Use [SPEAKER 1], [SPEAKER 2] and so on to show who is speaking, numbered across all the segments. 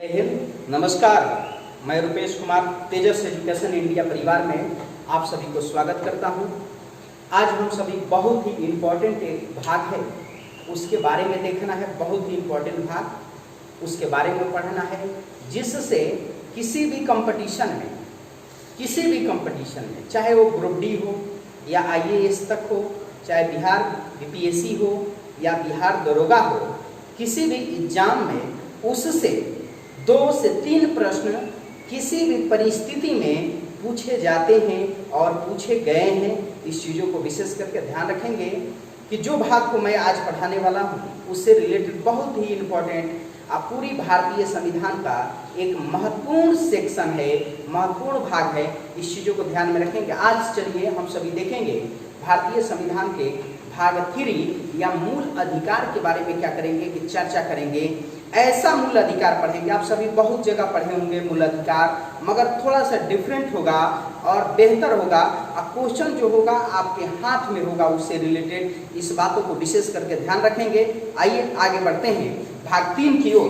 [SPEAKER 1] नमस्कार, मैं रुपेश कुमार तेजस education India परिवार में आप सभी को स्वागत करता हूं। आज हम सभी बहुत ही इम्पोर्टेंट एक भाग है उसके बारे में देखना है, बहुत ही इम्पोर्टेंट भाग उसके बारे में पढ़ना है, जिससे किसी भी कंपटीशन में चाहे वो ग्रुप डी हो या IAS तक हो, चाहे बिहार BPSC हो या बिहार दरोगा हो, किसी भी एग्जाम में उससे 2 से 3 प्रश्न किसी भी परिस्थिति में पूछे जाते हैं और पूछे गए हैं। इस चीज़ों को विशेष करके ध्यान रखेंगे कि जो भाग को मैं आज पढ़ाने वाला हूँ उससे रिलेटेड बहुत ही इम्पोर्टेंट पूरी भारतीय संविधान का एक महत्वपूर्ण सेक्शन है, महत्वपूर्ण भाग है। इस चीज़ों को ध्यान में रखेंगे। आज चलिए हम सभी देखेंगे भारतीय संविधान के भाग 3 या मूल अधिकार के बारे में क्या करेंगे कि चर्चा करेंगे। ऐसा मूल अधिकार पढ़ेंगे, आप सभी बहुत जगह पढ़े होंगे मूल अधिकार, मगर थोड़ा सा डिफरेंट होगा और बेहतर होगा। क्वेश्चन जो होगा आपके हाथ में होगा उससे रिलेटेड। इस बातों को विशेष करके ध्यान रखेंगे। आइए आगे बढ़ते हैं भाग 3 की ओर।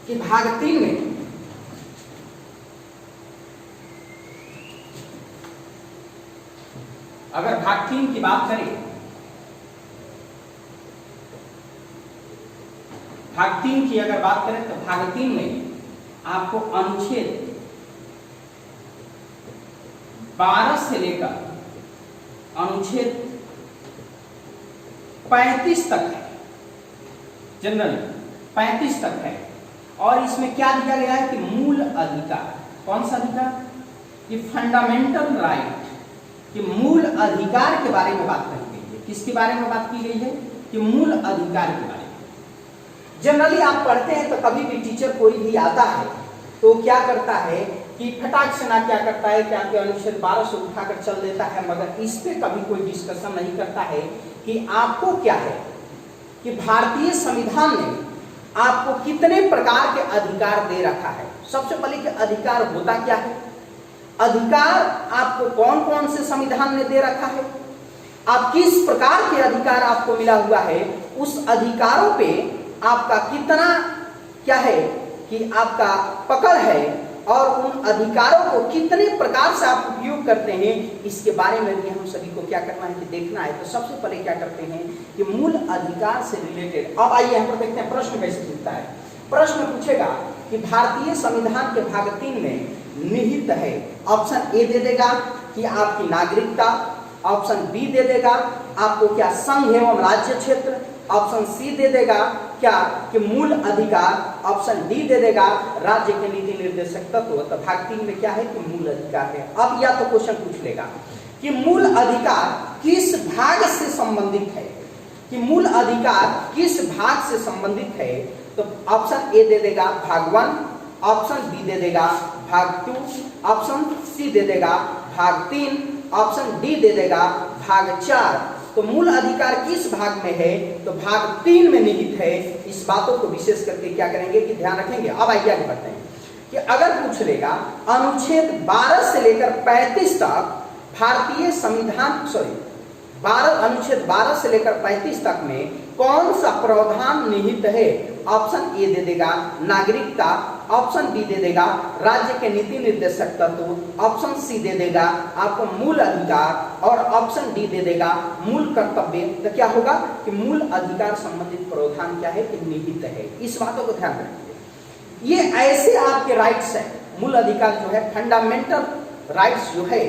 [SPEAKER 1] कि भाग 3 में अगर भाग 3 की बात करें, भाग 3 की अगर बात करें तो भाग 3 में आपको अनुच्छेद 12 से लेकर अनुच्छेद 35 तक है, जनरल 35 तक है। और इसमें क्या दिया गया है कि मूल अधिकार, कौन सा अधिकार कि फंडामेंटल राइट, कि मूल अधिकार के बारे में बात करी गई है। किसके बारे में बात की गई है कि मूल अधिकार के बारे में। जनरली आप पढ़ते हैं तो कभी भी टीचर कोई भी आता है तो क्या करता है कि फटाक से ना क्या करता है कि आपके अनुच्छेद 12 से उठाकर चल देता है, मगर इस पे कभी कोई डिस्कशन नहीं करता है कि आपको क्या है कि भारतीय संविधान ने आपको कितने प्रकार के अधिकार दे रखा है। सबसे पहले कि अधिकार होता क्या है, अधिकार आपको कौन कौन से संविधान ने दे रखा है, आप किस प्रकार के अधिकार आपको मिला हुआ है, उस अधिकारों पे आपका कितना क्या है कि आपका पकड़ है और उन अधिकारों को कितने प्रकार से आप उपयोग करते हैं, इसके बारे में भी हम सभी को क्या करना है कि देखना है। तो सबसे पहले क्या करते हैं कि मूल अधिकार से रिलेटेड अब आइए यहाँ पर देखते हैं प्रश्न कैसे पूछता है। प्रश्न पूछेगा कि भारतीय संविधान के भाग 3 में निहित है। ऑप्शन ए दे देगा कि आपकी नागरिकता, ऑप्शन बी दे देगा आपको क्या संघ एवं राज्य क्षेत्र, ऑप्शन सी दे देगा क्या कि मूल अधिकार, ऑप्शन डी दे देगा राज्य के नीति निर्देशक तत्व। तो भाग 3 में क्या है कि मूल अधिकार है। अब या तो क्वेश्चन पूछ लेगा कि मूल अधिकार किस भाग से संबंधित है, कि मूल अधिकार किस भाग से संबंधित है। तो ऑप्शन ए दे देगा भाग 1, ऑप्शन बी दे देगा भाग 2, ऑप्शन सी दे देगा भाग 3, ऑप्शन डी दे देगा भाग 4। तो मूल अधिकार किस भाग में है तो भाग 3 में निहित है। इस बातों को विशेष करके क्या करेंगे कि ध्यान रखेंगे। अब आइए आगे बढ़ते हैं कि अगर पूछ लेगा अनुच्छेद 12 से लेकर 35 तक भारतीय संविधान अनुच्छेद 12 से लेकर 35 तक में कौन सा प्रावधान निहित है। ऑप्शन ए दे देगा नागरिकता, ऑप्शन बी दे देगा राज्य के नीति निर्देशक तत्व, ऑप्शन सी दे देगा आपको मूल अधिकार और ऑप्शन डी दे देगा मूल कर्तव्य। तो क्या होगा कि मूल अधिकार संबंधित प्रावधान क्या है कि निहित है। इस बातों को ध्यान रखिए। ये ऐसे आपके राइट्स है, मूल अधिकार जो है फंडामेंटल राइट्स जो है,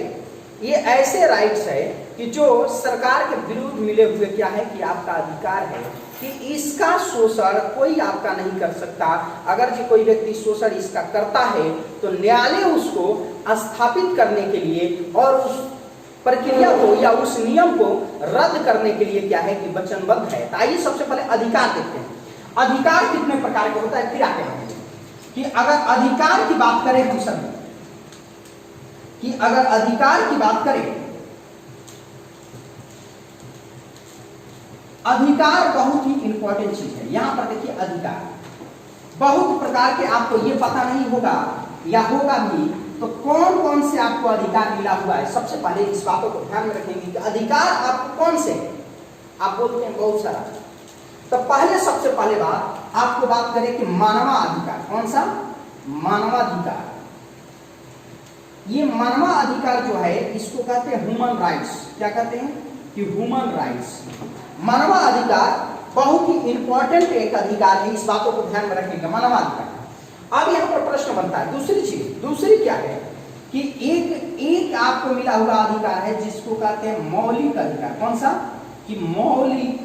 [SPEAKER 1] ये ऐसे राइट्स है कि जो सरकार के विरुद्ध मिले हुए क्या है कि आपका अधिकार है कि इसका शोषण कोई आपका नहीं कर सकता। अगर जो कोई व्यक्ति शोषण इसका करता है तो न्यायालय उसको स्थापित करने के लिए और उस प्रक्रिया को या उस नियम को रद्द करने के लिए क्या है कि वचनबद्ध है। तो आइए सबसे पहले अधिकार देखते हैं। अधिकार कितने प्रकार का होता है फिर आगे हम कि अगर अधिकार की बात करें हम सभी, कि अगर अधिकार की बात करें, अधिकार बहुत ही इंपॉर्टेंट चीज है। यहां पर देखिए अधिकार बहुत प्रकार के, आपको ये पता नहीं होगा या होगा भी तो कौन कौन से आपको अधिकार मिला हुआ है। सबसे पहले इस बातों को ध्यान में रखेंगे कि अधिकार आपको कौन से, आप बोलते हैं बहुत सारा। तो पहले सबसे पहले बात आपको बात करें कि मानवाधिकार, कौन सा? मानवाधिकार। ये मानवाधिकार जो है इसको कहते हैं ह्यूमन राइट्स। क्या कहते हैं? कि ह्यूमन राइट्स। मानवाधिकार बहुत ही इंपॉर्टेंट एक अधिकार है, इस बातों को ध्यान में रखेंगे, मानवाधिकार। अब यहाँ पर प्रश्न बनता है, दूसरी क्या है कि एक आपको मिला हुआ अधिकार है जिसको कहते हैं मौलिक अधिकार। कौन सा? कि मौलिक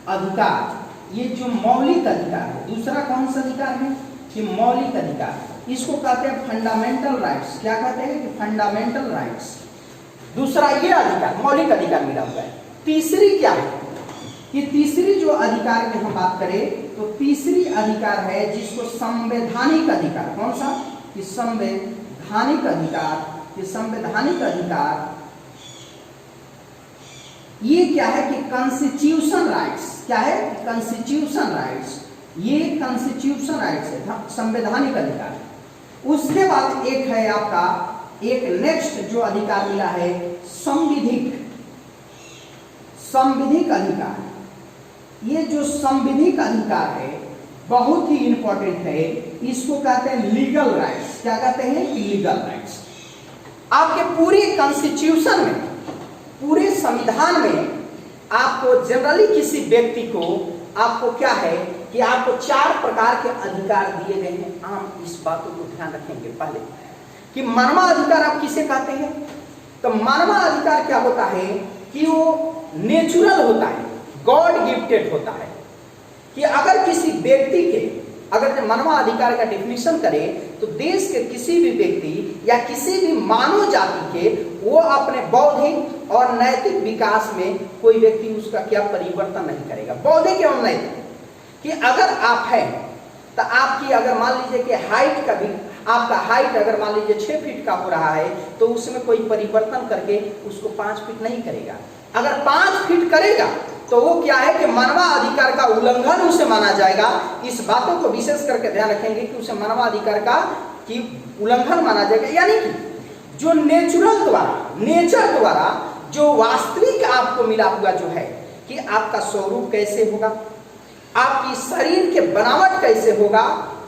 [SPEAKER 1] अधिकार। ये जो मौलिक अधिकार है, दूसरा कौन सा अधिकार है? कि मौलिक अधिकार। इसको कहते हैं फंडामेंटल राइट्स। क्या कहते हैं? कि फंडामेंटल राइट्स। दूसरा ये अधिकार, मौलिक अधिकार मिला हुआ है। तीसरी क्या है? कि तीसरी जो अधिकार की हम बात करें तो तीसरी अधिकार है जिसको संवैधानिक अधिकार। कौन सा? कि संवैधानिक अधिकार। कि संवैधानिक अधिकार ये क्या है? कि कॉन्स्टिट्यूशन राइट्स। क्या है? Constitution rights. ये कॉन्स्टिट्यूशन राइट्स है, संवैधानिक अधिकार। उसके बाद एक है आपका, एक नेक्स्ट जो अधिकार मिला है संविधिक अधिकार। ये जो संविधिक अधिकार है बहुत ही इंपॉर्टेंट है, इसको कहते हैं लीगल राइट्स। क्या कहते हैं? कि लीगल राइट्स। आपके पूरे कॉन्स्टिट्यूशन में, पूरे संविधान में आपको जनरली किसी व्यक्ति को आपको क्या है कि आपको 4 प्रकार के अधिकार दिए गए हैं। आम इस बातों को ध्यान रखेंगे पहले कि मानवाधिकार आप किसे कहते हैं? तो मानवाधिकार क्या होता है कि वो नेचुरल होता है, गॉड गिफ्टेड होता है। कि अगर किसी व्यक्ति के, अगर मानवाधिकार का डेफिनेशन करें तो देश के किसी भी व्यक्ति या किसी भी मानव जाति के वो अपने बौद्धिक और नैतिक विकास में कोई व्यक्ति उसका क्या परिवर्तन नहीं करेगा। बौद्धिक एवं नैतिक कि अगर आप हैं तो आपकी अगर मान लीजिए कि हाइट का भी, आपका हाइट अगर मान लीजिए 6 फीट का हो रहा है तो उसमें कोई परिवर्तन करके उसको 5 फीट नहीं करेगा। अगर 5 फीट करेगा तो वो क्या है कि मानवाधिकार का उल्लंघन उसे माना जाएगा। इस बातों को विशेष करके ध्यान रखेंगे कि उसे मानवाधिकार का कि उल्लंघन माना जाएगा। यानी कि जो नेचर द्वारा जो वास्तविक आपको मिला हुआ जो है कि आपका स्वरूप कैसे होगा, आपकी शरीर के बनावट कैसे होगा,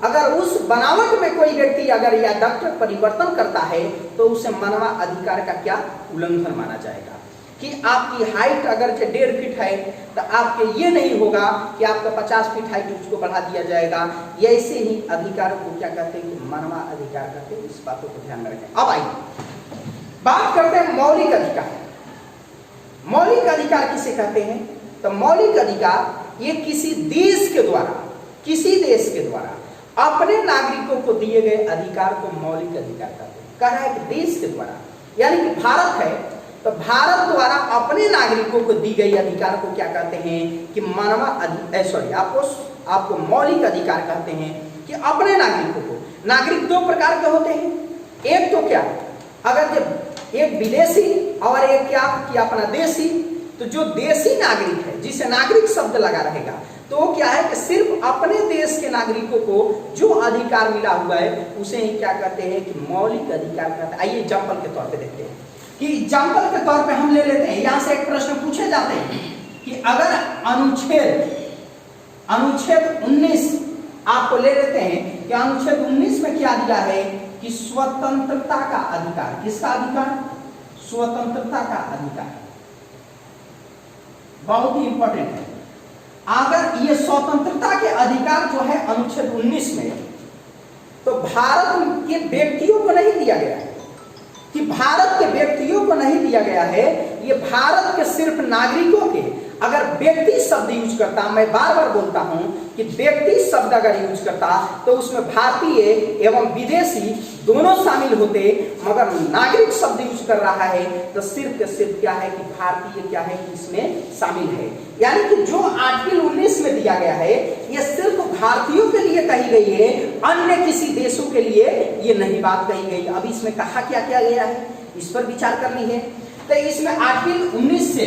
[SPEAKER 1] अगर उस बनावट में कोई व्यक्ति अगर या डॉक्टर परिवर्तन करता है तो उसे मानवाधिकार का क्या उल्लंघन माना जाएगा। कि आपकी हाइट अगर 1.5 फीट है तो आपके ये नहीं होगा कि आपका 50 फीट हाइट उसको बढ़ा दिया जाएगा। ऐसे ही अधिकारों को क्या कहते हैं कि मानवाधिकार कहते हैं। इस बातों को ध्यान में रखें। अब आइए बात करते हैं मौलिक अधिकार। मौलिक अधिकार किसे कहते हैं? तो मौलिक अधिकार ये किसी देश के द्वारा अपने नागरिकों को दिए गए अधिकार को मौलिक अधिकार कहते हैं। कह रहा है कि देश के द्वारा, यानी कि भारत है तो भारत द्वारा अपने नागरिकों को दी गई अधिकार को क्या कहते हैं कि आपको मौलिक अधिकार कहते हैं। कि अपने नागरिकों को, नागरिक 2 प्रकार के होते हैं। एक तो क्या, अगर जब एक विदेशी और एक क्या कि अपना देशी, तो जो देशी नागरिक है जिसे नागरिक शब्द लगा रहेगा तो वो क्या है कि सिर्फ अपने देश के नागरिकों को जो अधिकार मिला हुआ है उसे ही क्या कहते हैं कि मौलिक अधिकार कहते हैं। आइए एग्जाम्पल के तौर पे देखते हैं कि एग्जाम्पल के तौर पे हम ले लेते हैं, यहां से एक प्रश्न पूछे जाते हैं कि अगर अनुच्छेद 19 आपको ले लेते हैं कि अनुच्छेद 19 में क्या दिया है कि स्वतंत्रता का अधिकार। किसका अधिकार? स्वतंत्रता का अधिकार। बहुत ही इंपॉर्टेंट है। अगर ये स्वतंत्रता के अधिकार जो है अनुच्छेद 19 में, तो भारत के व्यक्तियों को नहीं दिया गया है कि भारत के व्यक्तियों को नहीं दिया गया है, ये भारत के सिर्फ नागरिकों के। अगर व्यक्ति शब्द यूज करता, मैं बार बार बोलता हूं कि व्यक्ति शब्द अगर यूज करता तो उसमें भारतीय एवं विदेशी दोनों शामिल होते, मगर नागरिक शब्द यूज कर रहा है तो सिर्फ के सिर्फ क्या है कि भारतीय क्या है कि इसमें शामिल है। यानी कि जो आर्टिकल 19 में दिया गया है ये सिर्फ भारतीयों के लिए कही गई है, अन्य किसी देशों के लिए ये नहीं बात कही गई। अब इसमें कहा क्या क्या गया है इस पर विचार करनी है। तो इसमें आर्टिकल 19 से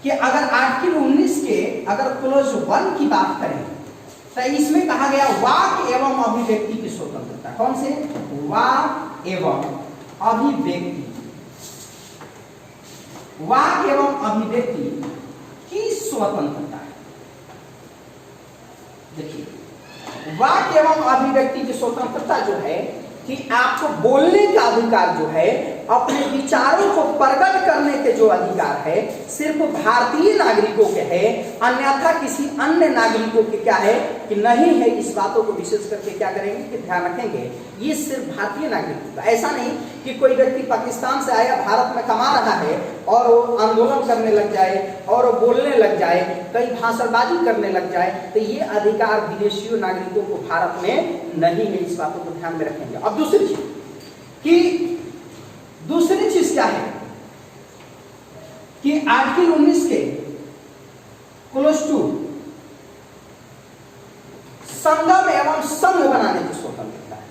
[SPEAKER 1] कि अगर आर्टिकल 19 के अगर क्लोज 1 की बात करें तो इसमें कहा गया वाक एवं अभिव्यक्ति की स्वतंत्रता। कौन से? वाक एवं अभिव्यक्ति, वाक एवं अभिव्यक्ति की स्वतंत्रता। देखिए वाक एवं अभिव्यक्ति की स्वतंत्रता जो है कि आपको बोलने का अधिकार जो है, अपने विचारों को प्रकट करने के जो अधिकार है, सिर्फ भारतीय नागरिकों के है, अन्यथा किसी अन्य नागरिकों के क्या है कि नहीं है। इस बातों को विशेष करके क्या करेंगे कि ध्यान रखेंगे, ये सिर्फ भारतीय नागरिकों का। ऐसा नहीं कि कोई व्यक्ति पाकिस्तान से आया, भारत में कमा रहा है और वो आंदोलन करने लग जाए और वो बोलने लग जाए, कहीं भाषणबाजी करने लग जाए, तो ये अधिकार विदेशी नागरिकों को भारत में नहीं है। इस बातों को ध्यान में रखेंगे। अब दूसरी चीज क्या है कि आर्टिकल 19 के क्लोज टू संगम एवं संघ बनाने की स्वतंत्रता है,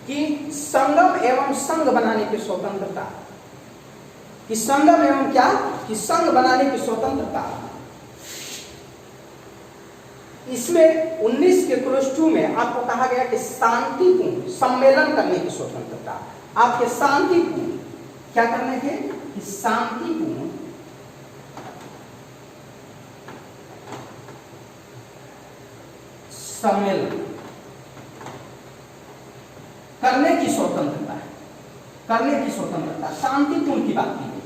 [SPEAKER 1] कि संगम एवं संघ बनाने की स्वतंत्रता, कि संगम एवं क्या कि संघ बनाने की स्वतंत्रता। इसमें 19 के क्लोज 2 में आपको कहा गया कि शांतिपूर्ण सम्मेलन करने की स्वतंत्रता। आपके शांतिपूर्ण क्या करने के कि शांतिपूर्ण सम्मेलन करने की स्वतंत्रता है, करने की स्वतंत्रता। शांतिपूर्ण की बात की गई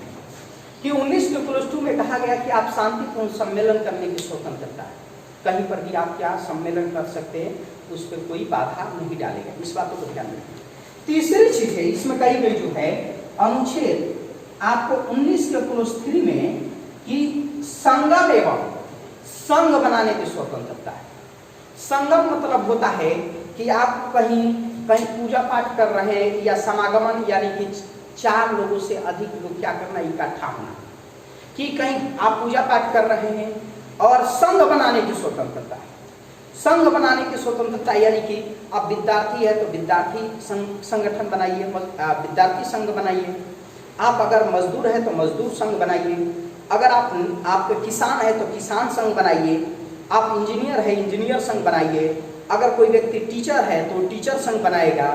[SPEAKER 1] कि 19 के क्लोज 2 में कहा गया कि आप शांतिपूर्ण सम्मेलन करने की स्वतंत्रता है, कहीं पर भी आप क्या सम्मेलन कर सकते हैं, उस पर कोई बाधा नहीं डालेगा। इस बातों को ध्यान रखिए। तीसरी चीज है इसमें कही गई जो है अनुच्छेद आपको 19 के क्लोज 3 में कि संगम एवं संघ बनाने की स्वतंत्रता है। संगम मतलब होता है कि आप कहीं कहीं पूजा पाठ कर रहे हैं या समागमन, यानी कि 4 लोगों से अधिक लोग क्या करना इकट्ठा होना, कि कहीं आप पूजा पाठ कर रहे हैं और संघ बनाने की स्वतंत्रता है। संघ बनाने की स्वतंत्रता यानी कि आप विद्यार्थी है तो विद्यार्थी संगठन बनाइए, विद्यार्थी संघ बनाइए। आप अगर मजदूर है तो मजदूर संघ बनाइए। अगर आप किसान है तो किसान संघ बनाइए। आप इंजीनियर है इंजीनियर संघ बनाइए। अगर कोई व्यक्ति टीचर है तो टीचर संघ बनाएगा।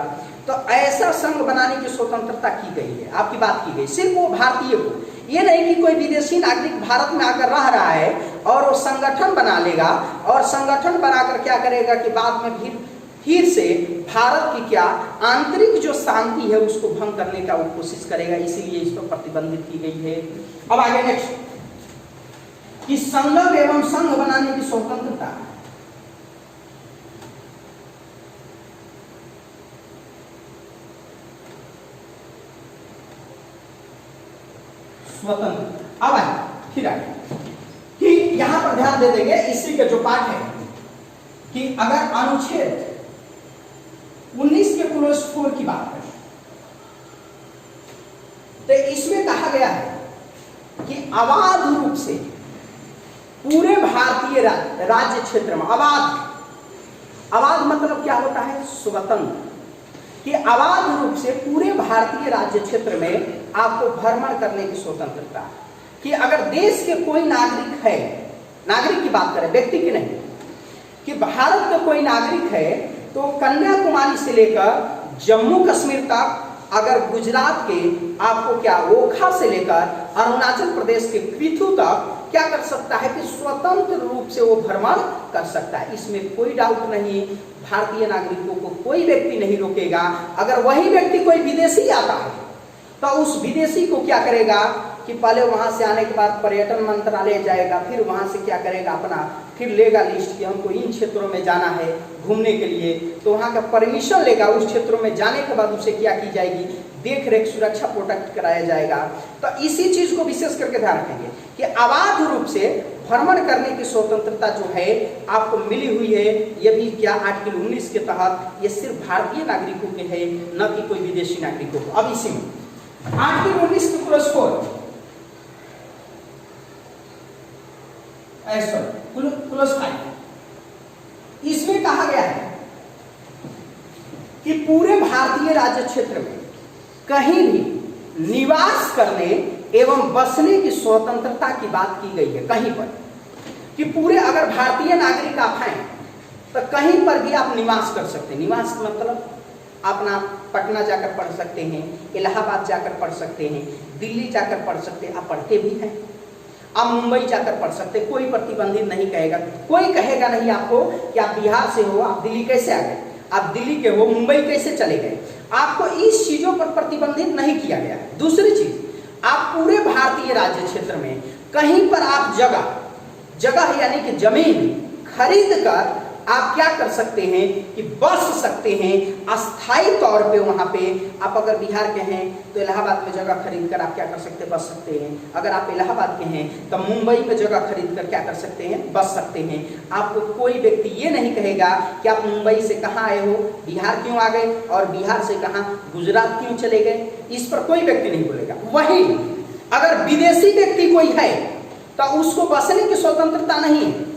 [SPEAKER 1] तो ऐसा संघ बनाने की स्वतंत्रता की गई है, आपकी बात की गई सिर्फ वो भारतीय को। ये नहीं कि कोई विदेशी नागरिक भारत में आकर रह रहा है और वो संगठन बना लेगा और संगठन बनाकर क्या करेगा कि बाद में फिर से भारत की क्या आंतरिक जो शांति है उसको भंग करने का वो कोशिश करेगा, इसीलिए इस पर प्रतिबंधित की गई है। अब आगे नेक्स्ट कि संगम एवं संघ बनाने की स्वतंत्रता। स्वतंत्र अब आए फिर आए कि यहां पर ध्यान दे देंगे इसी का जो पाठ है कि अगर अनुच्छेद 19 के क्लोज 4 की बात करें तो इसमें कहा गया है कि अबाध रूप से पूरे भारतीय राज्य क्षेत्र में, अबाध मतलब क्या होता है स्वतंत्र, कि अबाध रूप से पूरे भारतीय राज्य क्षेत्र में आपको भ्रमण करने की स्वतंत्रता, कि अगर देश के कोई नागरिक है, नागरिक की बात करें व्यक्ति की नहीं, कि भारत का कोई नागरिक है तो कन्याकुमारी से लेकर जम्मू कश्मीर तक, अगर गुजरात के आपको क्या ओखा से लेकर अरुणाचल प्रदेश के पृथु तक क्या कर सकता है कि स्वतंत्र रूप से वो भ्रमण कर सकता है। इसमें कोई डाउट नहीं, भारतीय नागरिकों को कोई व्यक्ति नहीं रोकेगा। अगर वही व्यक्ति कोई विदेशी आता है तो उस विदेशी को क्या करेगा कि पहले वहां से आने के बाद पर्यटन मंत्रालय जाएगा, फिर वहां से क्या करेगा अपना फिर लेगा लिस्ट कि हमको इन क्षेत्रों में जाना है घूमने के लिए, तो वहां का परमिशन लेगा। उस क्षेत्रों में जाने के बाद उसे क्या की जाएगी, देख रेख सुरक्षा प्रोटेक्ट कराया जाएगा। तो इसी चीज को विशेष करके ध्यान रखेंगे कि अबाध रूप से भ्रमण करने की स्वतंत्रता जो है आपको मिली हुई है। ये भी क्या आर्टिकल 19 के तहत ये सिर्फ भारतीय नागरिकों के है, न कि कोई विदेशी नागरिकों को। अब इसी में आर्टिकल 19 के क्लोज 4 क्लोज 5 इसमें कहा गया है कि पूरे भारतीय राज्य क्षेत्र में कहीं भी निवास करने एवं बसने की स्वतंत्रता की बात की गई है। कहीं पर कि पूरे अगर भारतीय नागरिक आप हैं तो कहीं पर भी आप निवास कर सकते हैं। निवास मतलब अपना पटना जाकर पढ़ सकते हैं, इलाहाबाद जाकर पढ़ सकते हैं, दिल्ली जाकर पढ़ सकते हैं, आप पढ़ते भी हैं। आप मुंबई जाकर पढ़ सकते हैं, कोई प्रतिबंधित नहीं कहेगा। कोई कहेगा नहीं आपको कि आप बिहार से हो, आप दिल्ली कैसे आ गए, आप दिल्ली के हो, मुंबई कैसे चले गए। आपको इस चीजों पर प्रतिबंधित नहीं किया गया है। दूसरी चीज, आप पूरे भारतीय राज्य क्षेत्र में कहीं पर आप जगह यानी कि जमीन खरीद कर आप क्या कर सकते हैं कि बस सकते हैं अस्थाई तौर पे। वहां पे आप अगर बिहार के हैं तो इलाहाबाद में जगह खरीद कर आप क्या कर सकते हैं, बस सकते हैं। अगर आप इलाहाबाद के हैं तो मुंबई में जगह खरीद कर क्या कर सकते हैं, बस सकते हैं। आपको कोई व्यक्ति ये नहीं कहेगा कि आप मुंबई से कहाँ आए हो, बिहार क्यों आ गए, और बिहार से कहाँ गुजरात क्यों चले गए, इस पर कोई व्यक्ति नहीं बोलेगा। वही अगर विदेशी व्यक्ति कोई है तो उसको बसने की स्वतंत्रता नहीं है।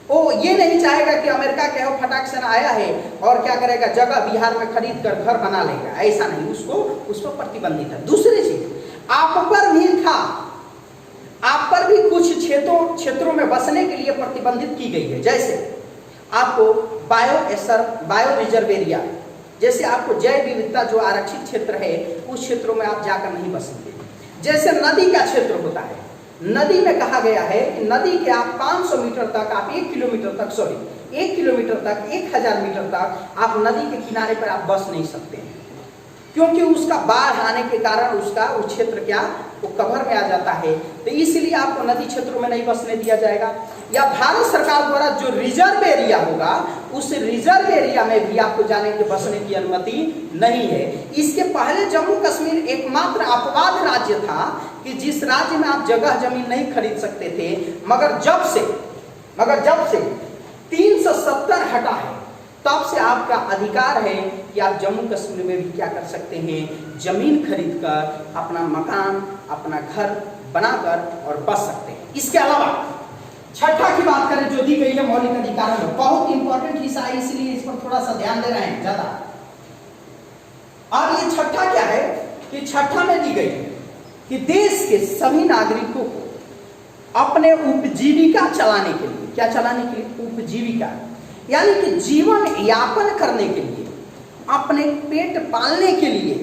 [SPEAKER 1] वो ये नहीं चाहेगा कि अमेरिका के हो फटाक से आया है और क्या करेगा, जगह बिहार में खरीद कर घर बना लेगा, ऐसा नहीं, उसको उस पर प्रतिबंधित है। दूसरी चीज, आप पर भी था, आप पर भी कुछ क्षेत्रों में बसने के लिए प्रतिबंधित की गई है। जैसे आपको बायो रिजर्व एरिया, जैसे आपको जैव विविधता जो आरक्षित क्षेत्र है उस क्षेत्रों में आप जाकर नहीं बसेंगे। जैसे नदी का क्षेत्र होता है, नदी में कहा गया है कि नदी के आप 500 मीटर तक, आप 1 किलोमीटर तक, 1 किलोमीटर तक, 1000 मीटर तक आप नदी के किनारे पर आप बस नहीं सकते हैं, क्योंकि उसका बाढ़ आने के कारण उसका वो क्षेत्र क्या वो कवर में आ जाता है। तो इसलिए आपको नदी क्षेत्रों में नहीं बसने दिया जाएगा। या भारत सरकार द्वारा जो रिजर्व एरिया होगा उस रिजर्व एरिया में भी आपको जाने के बसने की अनुमति नहीं है। इसके पहले जम्मू कश्मीर एकमात्र अपवाद राज्य था कि जिस राज्य में आप जगह जमीन नहीं खरीद सकते थे, मगर जब से 370 हटा है तब से आपका अधिकार है कि आप जम्मू कश्मीर में भी क्या कर सकते हैं, जमीन खरीदकर अपना मकान, अपना घर बनाकर और बस सकते हैं। इसके अलावा छठा की बात करें जो दी गई है मौलिक अधिकारों में, बहुत इंपॉर्टेंट हिस्सा है, इसलिए इस पर थोड़ा सा ध्यान दे रहे हैं ज्यादा। और ये छठा क्या है कि छठा में दी गई है कि देश के सभी नागरिकों को अपने उपजीविका चलाने के लिए, क्या चलाने के लिए, उपजीविका यानी कि जीवन यापन करने के लिए, अपने पेट पालने के लिए,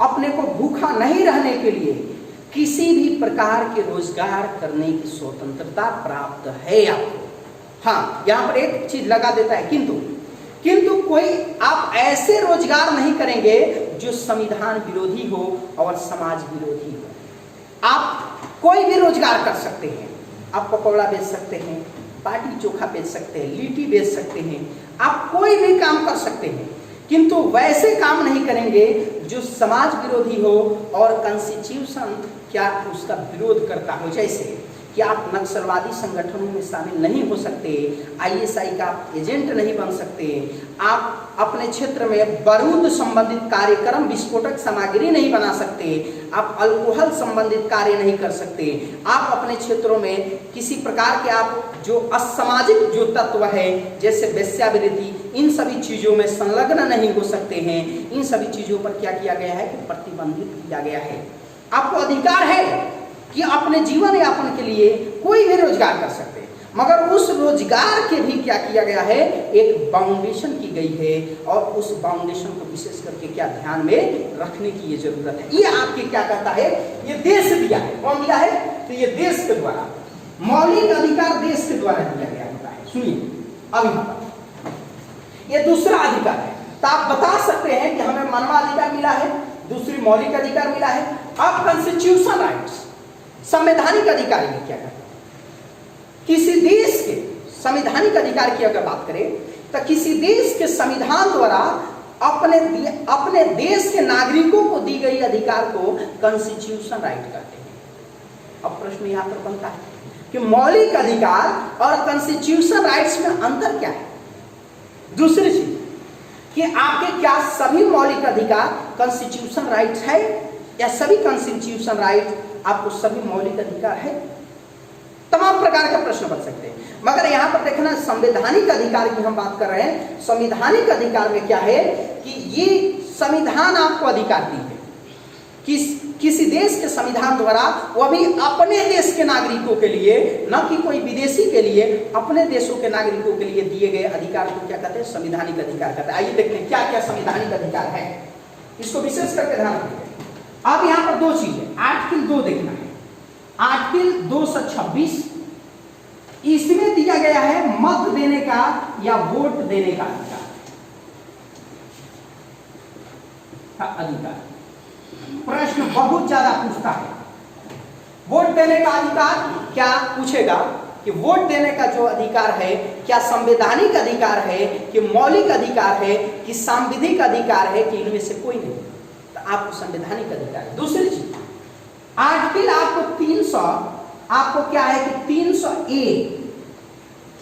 [SPEAKER 1] अपने को भूखा नहीं रहने के लिए किसी भी प्रकार के रोजगार करने की स्वतंत्रता प्राप्त है आपको। हाँ, यहां पर एक चीज लगा देता है किंतु कोई आप ऐसे रोजगार नहीं करेंगे जो संविधान विरोधी हो और समाज विरोधी हो। आप कोई भी रोजगार कर सकते हैं, आप पकौड़ा बेच सकते हैं, बाटी चोखा बेच सकते हैं, लिट्टी बेच सकते हैं, आप कोई भी काम कर सकते हैं, किंतु वैसे काम नहीं करेंगे जो समाज विरोधी हो और कॉन्स्टिट्यूशन क्या उसका विरोध करता हो। जैसे कि आप नक्सलवादी संगठनों में शामिल नहीं हो सकते, ISI का एजेंट नहीं बन सकते, आप अपने क्षेत्र में बारूद संबंधित कार्यक्रम, विस्फोटक सामग्री नहीं बना सकते, आप अल्कोहल संबंधित कार्य नहीं कर सकते, आप अपने क्षेत्रों में किसी प्रकार के आप जो असामाजिक जो तत्व है जैसे वेश्यावृत्ति, इन सभी चीजों में संलग्न नहीं हो सकते हैं। इन सभी चीजों पर क्या किया गया है कि प्रतिबंधित किया गया है। आपको अधिकार है कि अपने जीवन यापन के लिए कोई भी रोजगार कर सकते हैं, मगर उस रोजगार के भी क्या किया गया है, एक बाउंडेशन की गई है और उस बाउंडेशन को विशेष करके क्या ध्यान में रखने की ये जरूरत है। ये आपके क्या कहता है, ये देश दिया है। कौन दिया है, तो ये देश के द्वारा, मौलिक अधिकार देश के द्वारा दिया गया होता है। सुनिए, अब यहाँ पर ये दूसरा अधिकार है, तो आप बता सकते हैं कि हमें मानवाधिकार मिला है, दूसरी मौलिक अधिकार मिला है। अब कॉन्स्टिट्यूशन राइट्स, संवैधानिक अधिकार ये क्या कहते हैं, किसी देश के संवैधानिक अधिकार की अगर बात करें तो किसी देश के संविधान द्वारा अपने देश के नागरिकों को दी गई अधिकार को कॉन्स्टिट्यूशन राइट कहते हैं। अब प्रश्न यहां पर बनता है कि मौलिक अधिकार और कॉन्स्टिट्यूशन राइट्स में अंतर क्या है। दूसरी चीज कि आपके क्या सभी मौलिक अधिकार कॉन्स्टिट्यूशन राइट्स है, या सभी कॉन्स्टिट्यूशन राइट आपको सभी मौलिक अधिकार है। तमाम प्रकार के प्रश्न बन सकते हैं, मगर यहां पर देखना संवैधानिक अधिकार की हम बात कर रहे हैं। संवैधानिक अधिकार में क्या है कि ये संविधान आपको अधिकार दी है किसी देश के संविधान द्वारा, वह भी अपने देश के नागरिकों के लिए, न कि कोई विदेशी के लिए, अपने देशों के नागरिकों के लिए दिए गए अधिकार को क्या कहते हैं, संवैधानिक अधिकार कहते हैं। आइए देखते हैं क्या क्या संवैधानिक अधिकार है, इसको विशेष करके ध्यान रखिए। अब यहाँ पर दो चीजें, आर्टिकल 2 देखना है। आर्टिकल 226 इसमें दिया गया है मत देने का या वोट देने का अधिकार। प्रश्न बहुत ज्यादा पूछता है, वोट देने का अधिकार क्या पूछेगा कि वोट देने का जो अधिकार है क्या संवैधानिक अधिकार है कि मौलिक अधिकार है कि सांविधिक अधिकार है कि इनमें से कोई नहीं, तो आपको संवैधानिक अधिकार है। दूसरी चीज आर्टिकल आपको 300 आपको क्या है कि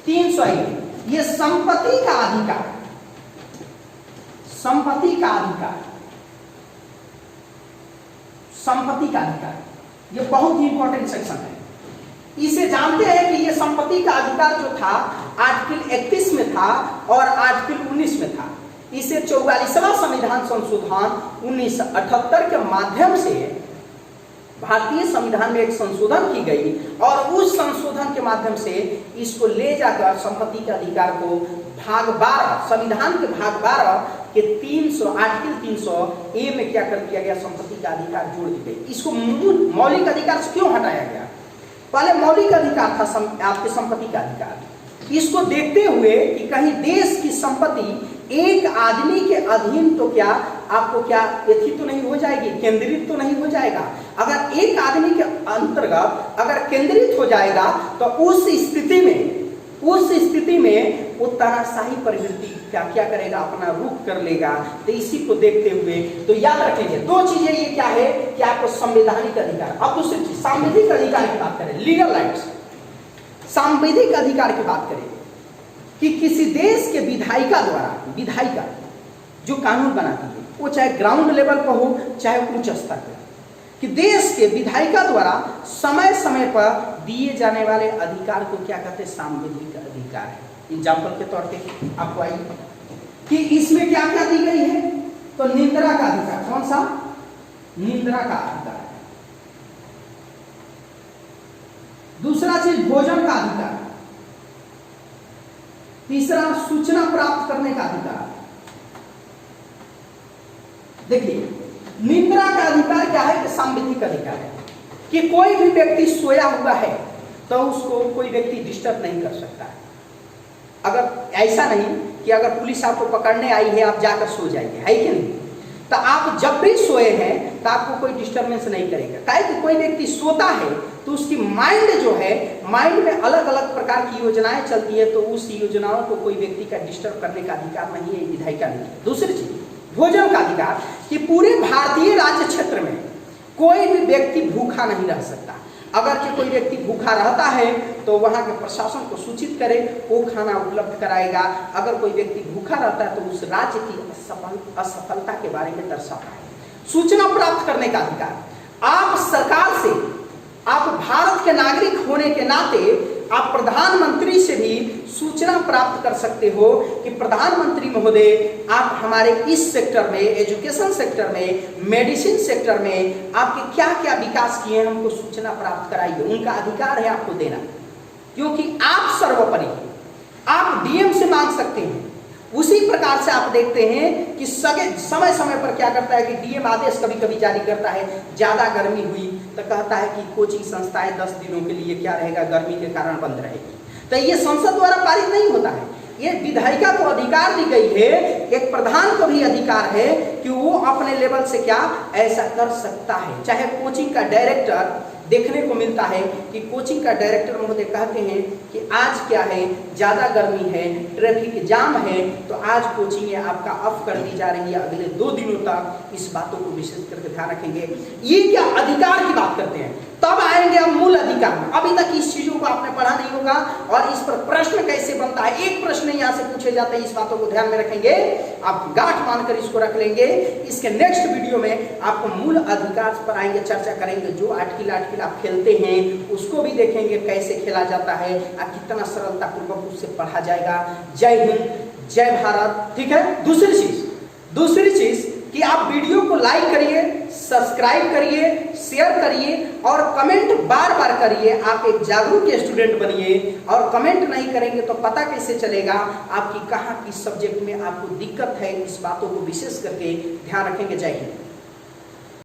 [SPEAKER 1] 301 ये संपत्ति का अधिकार, संपत्ति का अधिकार, संपत्ति का अधिकार, ये बहुत ही इंपॉर्टेंट सेक्शन है। इसे जानते हैं कि ये संपत्ति का अधिकार जो था आर्टिकल 31 में था और आर्टिकल 19 में था। इसे 44वां संविधान संशोधन 1978 के माध्यम से भारतीय संविधान में एक संशोधन की गई और उस संशोधन के माध्यम से इसको ले जाकर संपत्ति के अधिकार को भाग 12 संविधान के भाग 12 के 300 आर्टिकल 300 ए में क्या कर दिया गया, संपत्ति का अधिकार जोड़ दी गई। इसको मौलिक अधिकार से क्यों हटाया गया? पहले मौलिक अधिकार था आपके संपत्ति का अधिकार, इसको देखते हुए कि कहीं देश की संपत्ति एक आदमी के अधीन तो क्या आपको क्या यथी तो नहीं हो जाएगी, केंद्रित तो नहीं हो जाएगा। अगर एक आदमी के अंतर्गत अगर केंद्रित हो जाएगा तो उस स्थिति में वो तानाशाही प्रवृत्ति क्या करेगा, अपना रुख कर लेगा। तो इसी को देखते हुए तो याद रखेंगे दो चीजें, ये क्या है कि आपको संवैधानिक अधिकार। अब दूसरी चीज सांविधिक अधिकार की बात करें, लीगल राइट्स। सांविधिक अधिकार की बात करें कि किसी देश के विधायिका द्वारा, विधायिका जो कानून बनाती है वो चाहे ग्राउंड लेवल पर हो चाहे उच्च स्तर पर, कि देश के विधायिका द्वारा समय समय पर दिए जाने वाले अधिकार को क्या कहते हैं, सांविधिक अधिकार है। एग्जाम्पल के तौर पे आपको आई कि इसमें क्या क्या दी गई है, तो निंदा का अधिकार, कौन सा, निंदा का अधिकार। दूसरा चीज भोजन का अधिकार, तीसरा सूचना प्राप्त करने का अधिकार। देखिए निंदा का अधिकार क्या है कि सांविधिक अधिकार है कि कोई भी व्यक्ति सोया हुआ है तो उसको कोई व्यक्ति डिस्टर्ब नहीं कर सकता है। अगर ऐसा नहीं कि अगर पुलिस आपको पकड़ने आई है आप जाकर सो जाएंगे, है कि नहीं, तो आप जब भी सोए हैं तो आपको कोई डिस्टर्बेंस नहीं करेगा। काहे कि कोई व्यक्ति सोता है तो उसकी माइंड जो है, माइंड में अलग अलग प्रकार की योजनाएं चलती है, तो उस योजनाओं को कोई व्यक्ति का डिस्टर्ब करने का अधिकार नहीं है, विधायिका नहीं है। दूसरी चीज भोजन का अधिकार कि पूरे भारतीय राज्य क्षेत्र में कोई भी व्यक्ति भूखा नहीं रह सकता। अगर कि कोई व्यक्ति भूखा रहता है तो वहां के प्रशासन को सूचित करे, वो खाना उपलब्ध कराएगा। अगर कोई व्यक्ति भूखा रहता है तो उस राज्य की असफलता के बारे में दर्शाता है। सूचना प्राप्त करने का अधिकार, आप सरकार से, आप भारत के नागरिक होने के नाते आप प्रधानमंत्री से भी सूचना प्राप्त कर सकते हो कि प्रधानमंत्री महोदय आप हमारे इस सेक्टर में, एजुकेशन सेक्टर में, मेडिसिन सेक्टर में आपके क्या क्या विकास किए हैं, हमको सूचना प्राप्त कराइए। उनका अधिकार है आपको देना, क्योंकि आप सर्वोपरि हैं। आप डीएम से मांग सकते हैं। उसी प्रकार से आप देखते हैं कि समय समय पर क्या करता है कि डीएम आदेश कभी कभी जारी करता है। ज्यादा गर्मी हुई तो कहता है कि कोचिंग संस्थाएं 10 दिनों के लिए क्या रहेगा, गर्मी के कारण बंद रहेगी। तो ये संसद द्वारा पारित नहीं होता है, ये विधायिका को अधिकार दी गई है। एक प्रधान को भी अधिकार है कि वो अपने लेवल से क्या ऐसा कर सकता है। चाहे कोचिंग का डायरेक्टर, देखने को मिलता है कि कोचिंग का डायरेक्टर महोदय कहते हैं कि आज क्या है, ज्यादा गर्मी है, ट्रैफिक जाम है, तो आज कोचिंग आपका ऑफ कर दी जा रही है अगले 2 दिनों तक। इस बातों को विशेष करके ध्यान रखेंगे। ये क्या अधिकार की बात करते हैं, तब आएंगे हम मूल अधिकार में। अभी तक इस चीजों को आपने पढ़ा नहीं होगा और इस पर प्रश्न कैसे बनता है, एक प्रश्न यहाँ से पूछे जाते हैं। इस बातों को ध्यान में रखेंगे, आप गांठ मानकर इसको रख लेंगे। इसके नेक्स्ट वीडियो में आपको मूल अधिकार पर आएंगे, चर्चा करेंगे। जो आर्टिकल आप खेलते हैं उसको भी देखेंगे कैसे खेला जाता है और कितना सरलता पूर्वक उससे पढ़ा जाएगा। जय हिंद, जय भारत। ठीक है। दूसरी चीज कि आप वीडियो को लाइक करिए, सब्सक्राइब करिए, शेयर करिए और कमेंट बार बार करिए। आप एक जागरूक स्टूडेंट बनिए। और कमेंट नहीं करेंगे तो पता कैसे चलेगा आपकी कहाँ किस सब्जेक्ट में आपको दिक्कत है। इस बातों को विशेष करके ध्यान रखेंगे। जय हिंद।